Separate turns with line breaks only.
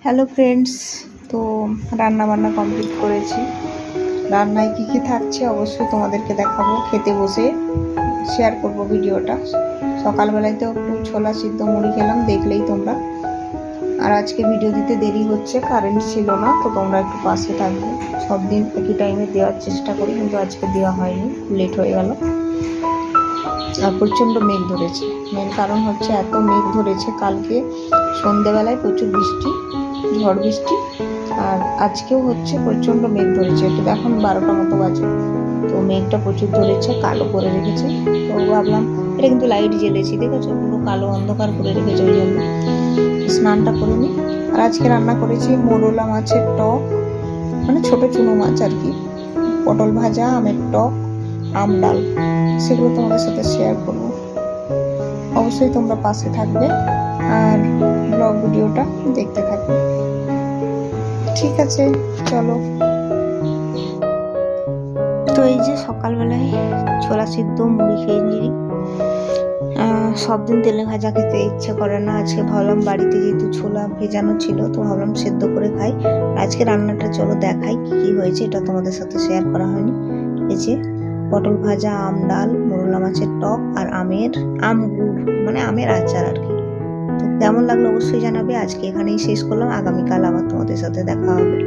Hello friends, তো রান্না বান্না কমপ্লিট করেছি। রান্নায় কী কী থাকছে অবশ্যই তোমাদেরকে দেখাবো। খেতে বসে শেয়ার করব ভিডিওটা। সকালবেলায় তো একটু ছোলা সিদ্ধ মুড়ি খেলাম, দেখলেই তোমরা। আর আজকে ভিডিও দিতে দেরি হচ্ছে, কারেন্ট ছিল না, তো তোমরা একটু পাশে থাকবে। সব দিন একই টাইমে দেওয়ার চেষ্টা করি, কিন্তু আজকে দেওয়া হয়নি, লেট হয়ে গেল। আর প্রচণ্ড মেঘ ধরেছে। মেন কারণ হচ্ছে এত মেঘ ধরেছে, কালকে সন্ধেবেলায় প্রচুর বৃষ্টি, ঝড় বৃষ্টি, আর আজকেও হচ্ছে প্রচণ্ড মেঘ ধরেছে। একটু এখন 12টা মতো বাজে, তো মেঘটা প্রচুর ধরেছে, কালো করে রেখেছে। তো ভাবলাম, এটা কিন্তু লাইট জ্বেলেছি, দেখেছো পুরো কালো অন্ধকার করে রেখেছে, ওই জন্য স্নানটা করে নিই। আর আজকে রান্না করেছি মোরলা মাছের টক, মানে ছোটো চুনো মাছ আর কি, পটল ভাজা, আমের টক, আম ডাল। সেগুলো তোমাদের সাথে শেয়ার করবো। অবশ্যই তোমরা পাশে থাকবে আর ব্লগ ভিডিওটা দেখতে থাকবে। ঠিক আছে, চলো। তো এই যে সকালবেলায় ছোলা সিদ্ধ মুড়ি খেয়ে নিই। সব দিন তেলে ভাজা খেতে ইচ্ছে করে না, আজকে ভাবলাম বাড়িতে যেহেতু ছোলা ভেজানো ছিল, তো ভাবলাম সেদ্ধ করে খাই। আজকে রান্নাটা চলো দেখাই কি কি হয়েছে, এটা তোমাদের সাথে শেয়ার করা হয়নি। এই যে পটল ভাজা, আম ডাল, মোরলা মাছের টক, আর আম গুড়, মানে আমের আচার আর কি। তো কেমন লাগলো অবশ্যই জানাবে। আজকে এখানেই শেষ করলাম, আগামীকাল আবার তোমাদের সাথে দেখা হবে।